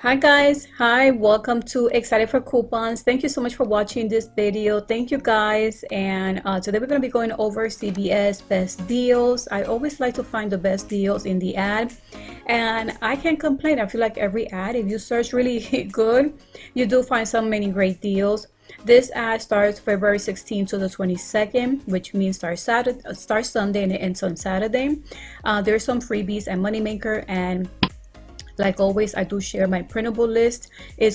Hi guys, hi, welcome to Excited for Coupons. Thank you so much for watching this video. Thank you guys. And today we're going to be going over CVS best deals. I always like to find the best deals in the ad, and I can't complain. I feel like every ad, if you search really good, you do find so many great deals. This ad starts February 16th to the 22nd, which means starts Sunday and it ends on Saturday. There's some freebies and moneymaker, and like always, I do share my printable list. The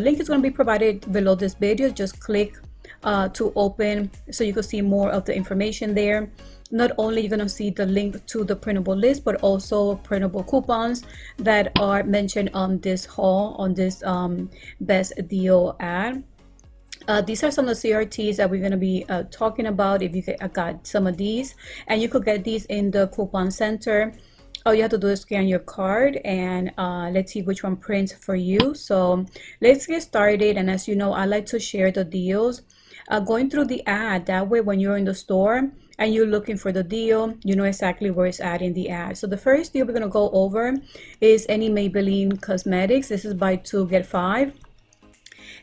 link is going to be provided below this video. Just click to open so you can see more of the information there. Not only you're going to see the link to the printable list, but also printable coupons that are mentioned on this haul, on this best deal ad. These are some of the CRTs that we're going to be talking about. If you got some of these, and you could get these in the coupon center. All you have to do is scan your card, and let's see which one prints for you. So let's get started. And as you know, I like to share the deals going through the ad. That way, when you're in the store and you're looking for the deal, you know exactly where it's at in the ad. So the first deal we're going to go over is any Maybelline cosmetics. This is buy 2 get 5.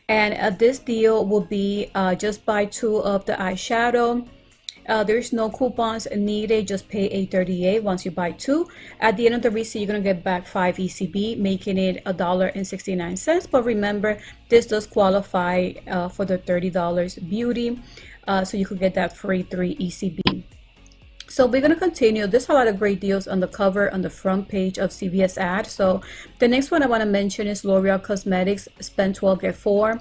And this deal will be just buy 2 of the eyeshadow. There's no coupons needed, just pay $8.38 once you buy 2. At the end of the receipt, you're going to get back 5 ECB, making it $1.69. But remember, this does qualify for the $30 beauty, so you could get that free 3 ECB. So we're going to continue. There's a lot of great deals on the cover, on the front page of CVS ad. So the next one I want to mention is L'Oreal Cosmetics spend 12 get 4.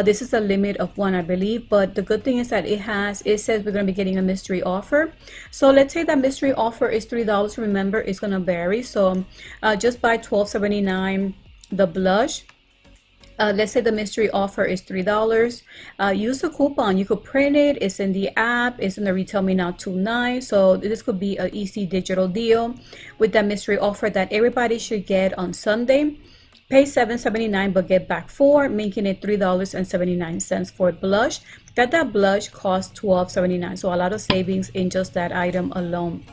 This is a limit of 1, I believe, but the good thing is that it says we're going to be getting a mystery offer. So let's say that mystery offer is $3. Remember, it's going to vary. So just buy $12.79 the blush. Let's say the mystery offer is $3. Use the coupon. You could print it. It's in the app. It's in the Retail Me Now tonight. So this could be an easy digital deal with that mystery offer that everybody should get on Sunday. Pay $7.79 but get back 4, making it $3.79 for blush. That blush costs $12.79. So a lot of savings in just that item alone.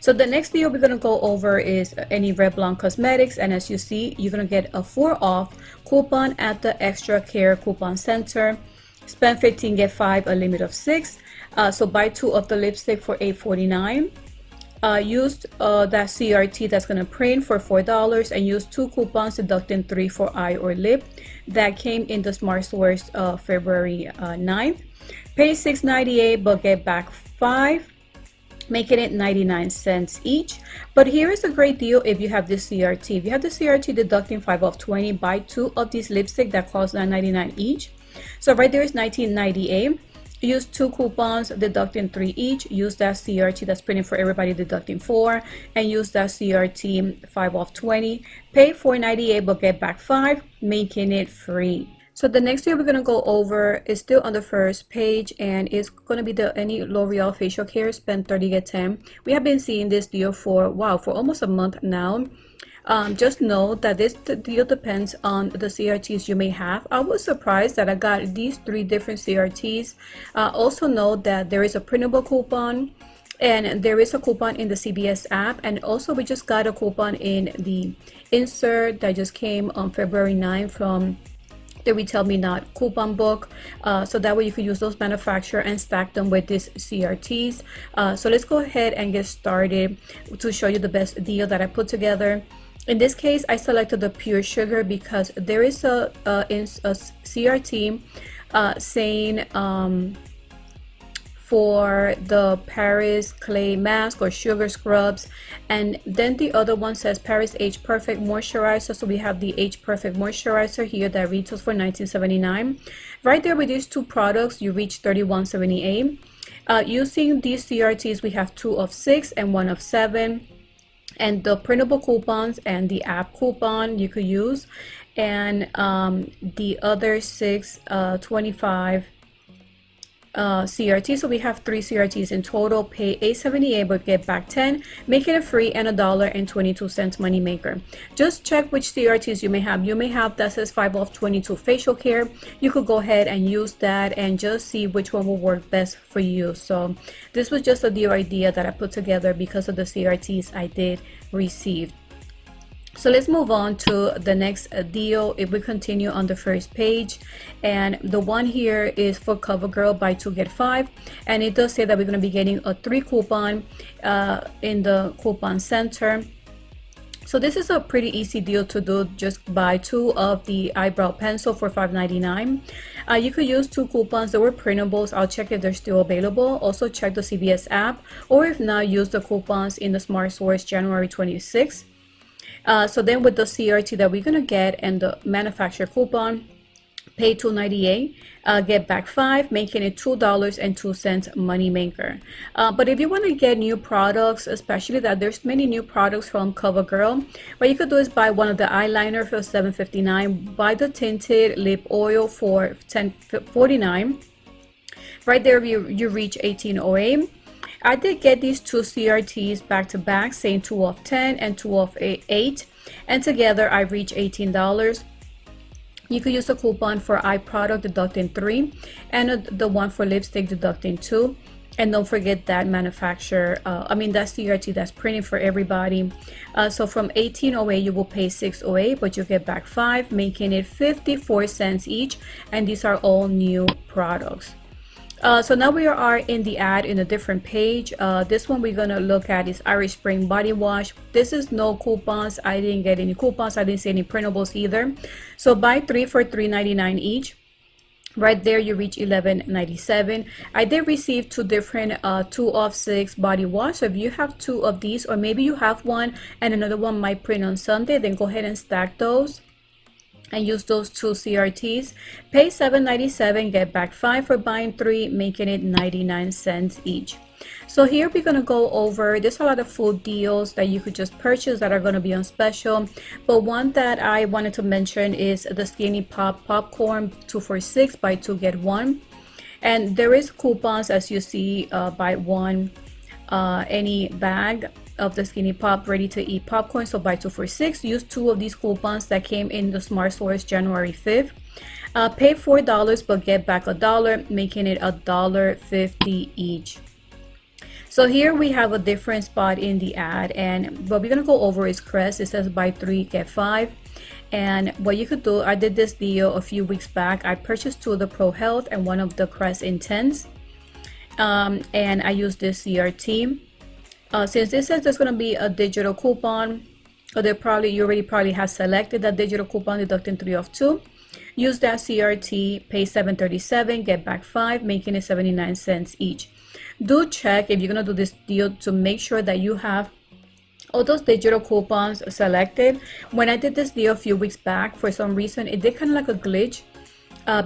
So the next deal we're going to go over is any Revlon cosmetics, and as you see, you're going to get a 4 off coupon at the Extra Care Coupon Center. Spend 15 get 5, a limit of 6. So buy 2 of the lipstick for $8.49. Use that CRT that's going to print for $4, and use 2 coupons deducting 3 for eye or lip. That came in the Smart Stores February 9th. Pay $6.98 but get back 5, making it 99 cents each. But here is a great deal if you have this CRT. If you have the CRT deducting 5 off 20, buy 2 of these lipstick that cost $9.99 each. So right there is $19.98. Use 2 coupons deducting 3 each. Use that CRT that's printing for everybody deducting 4, and use that CRT 5 off 20. Pay $4.98 but get back 5, making it free. So the next deal we're going to go over is still on the first page, and it's going to be the any L'Oreal facial care spend 30 get 10. We have been seeing this deal for almost a month now. Just know that this deal depends on the CRTs you may have. I was surprised that I got these 3 different CRTs. Also know that there is a printable coupon, and there is a coupon in the CVS app, and also we just got a coupon in the insert that just came on February 9th from the Retail Me Not coupon book. So that way you can use those manufacturer and stack them with these CRTs. So let's go ahead and get started to show you the best deal that I put together. In this case, I selected the pure sugar because there is a CRT saying for the Paris Clay Mask or Sugar Scrubs, and then the other one says Paris Age Perfect Moisturizer. So we have the Age Perfect Moisturizer here that retails for $19.79. Right there with these 2 products, you reach $31.78. Using these CRTs, we have 2 of 6 and 1 of 7. And the printable coupons and the app coupon you could use, and the other 6 25 CRT. So we have 3 CRTs in total. Pay $8.78 but get back 10, making it free, and $1.22 money maker. Just check which CRTs you may have. You may have that says 5 off 22 facial care. You could go ahead and use that and just see which one will work best for you. So this was just a deal idea that I put together because of the CRTs I did receive. So let's move on to the next deal. If we continue on the first page, and the one here is for Covergirl buy 2 get 5, and it does say that we're going to be getting a 3 coupon in the coupon center. So this is a pretty easy deal to do. Just buy 2 of the eyebrow pencil for $5.99. You could use 2 coupons that were printables. I'll check if they're still available. Also check the CVS app, or if not, use the coupons in the Smart Source January 26th. So then with the CRT that we're gonna get and the manufacturer coupon, pay $2.98, get back 5, making it $2.02 money maker. But if you want to get new products, especially that there's many new products from Covergirl, what you could do is buy one of the eyeliner for $7.59, buy the tinted lip oil for $10.49. Right there you reach $18.08. I did get these 2 CRTs back to back, saying 2 off 10 and 2 off 8, and together I reached $18. You could use a coupon for eye product deducting 3, and the one for lipstick deducting 2. And don't forget that manufacturer, that CRT that's printing for everybody. So from $18.08 you will pay $6.08, but you get back 5, making it 54 cents each, and these are all new products. So now we are in the ad in a different page. This one we're gonna look at is Irish Spring body wash. This is no coupons. I didn't get any coupons. I didn't see any printables either. So buy 3 for $3.99 each. Right there you reach $11.97. I did receive 2 different 2 off 6 body wash. So if you have 2 of these, or maybe you have one and another one might print on Sunday, then go ahead and stack those and use those 2 CRTs. Pay $7.97, get back 5 for buying 3, making it 99 cents each. So here we're gonna go over, there's a lot of food deals that you could just purchase that are gonna be on special, but one that I wanted to mention is the Skinny Pop popcorn 2 for $6, buy 2 get 1. And there is coupons, as you see, buy 1 any bag of the Skinny Pop ready to eat popcorn, so buy 2 for $6. Use 2 of these coupons that came in the Smart Source January 5th. Pay $4 but get back $1, making it $1.50 each. So here we have a different spot in the ad, and what we're gonna go over is Crest. It says buy 3 get 5. And what you could do, I did this deal a few weeks back. I purchased 2 of the Pro Health and 1 of the Crest Intense, and I used this CRT. Since this says there's going to be a digital coupon, or you already probably have selected that digital coupon deducting 3 off 2. Use that CRT, pay $7.37, get back 5, making it 79 cents each. Do check if you're going to do this deal to make sure that you have all those digital coupons selected. When I did this deal a few weeks back, for some reason it did kind of like a glitch.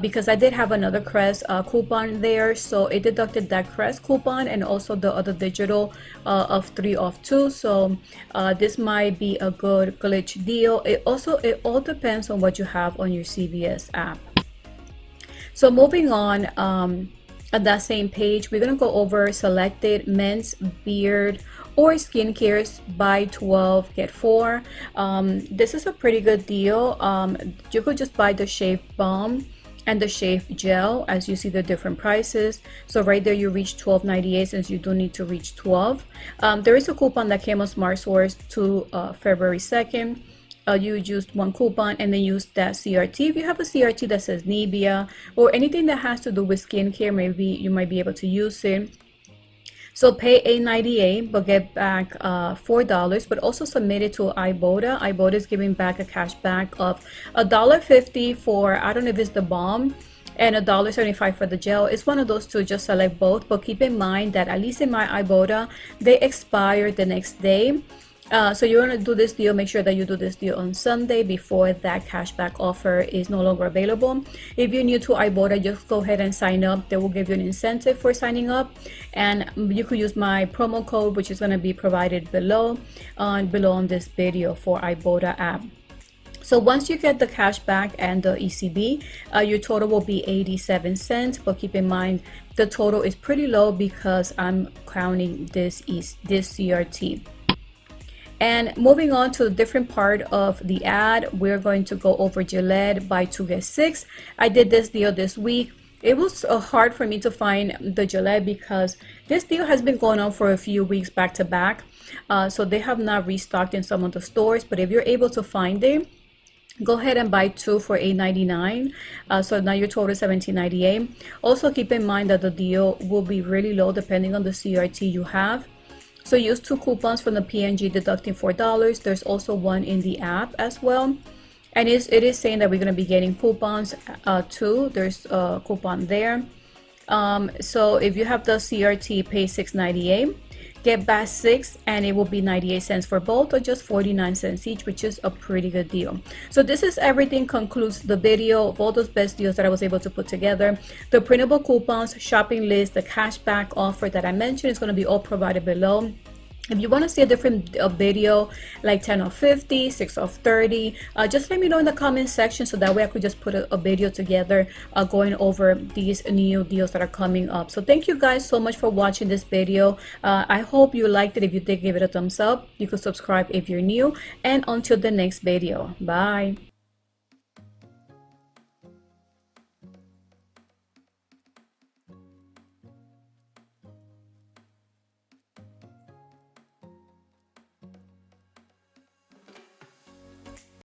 Because I did have another Crest coupon there, so it deducted that Crest coupon and also the other digital of 3 off 2. So this might be a good glitch deal. It all depends on what you have on your CVS app. So moving on, at that same page, we're gonna go over selected men's beard or skincares, buy 12 get 4. This is a pretty good deal. You could just buy the shave balm and the shave gel, as you see the different prices. So right there you reach $12.98, since you do need to reach 12. There is a coupon that came on Smart Source to February 2nd. You used 1 coupon and then use that CRT. If you have a CRT that says Nivea or anything that has to do with skincare, maybe you might be able to use it. So pay $8.98 but get back $4, but also submit it to Ibotta. Ibotta is giving back a cash back of $1.50 for, I don't know if it's the balm, and $1.75 for the gel. It's one of those 2, just select both, but keep in mind that at least in my Ibotta, they expire the next day. So you want to do this deal, make sure that you do this deal on Sunday before that cashback offer is no longer available. If you're new to Ibotta, just go ahead and sign up. They will give you an incentive for signing up, and you could use my promo code, which is going to be provided below on this video for Ibotta app. So once you get the cashback and the ECB, your total will be 87 cents, but keep in mind the total is pretty low because I'm counting this CRT. And moving on to a different part of the ad, we're going to go over Gillette buy 2 get 6. I did this deal this week. it was hard for me to find the Gillette because this deal has been going on for a few weeks back to back. So they have not restocked in some of the stores, but if you're able to find it, go ahead and buy two for $8.99. So now your total is $17.98. Also keep in mind that the deal will be really low depending on the CRT you have. So use 2 coupons from the PNG deducting $4. There's also one in the app as well. And it is saying that we're going to be getting coupons too. There's a coupon there. So if you have the CRT, pay $6.98. Get back 6 and it will be 98 cents for both, or just 49 cents each, which is a pretty good deal. So this is everything, concludes the video of all those best deals that I was able to put together. The printable coupons, shopping list, the cashback offer that I mentioned is going to be all provided below. If you want to see a different video, like 10 off 50, 6 off 30, just let me know in the comment section, so that way I could just put a video together going over these new deals that are coming up. So thank you guys so much for watching this video. I hope you liked it. If you did, give it a thumbs up. You could subscribe if you're new. And until the next video, bye.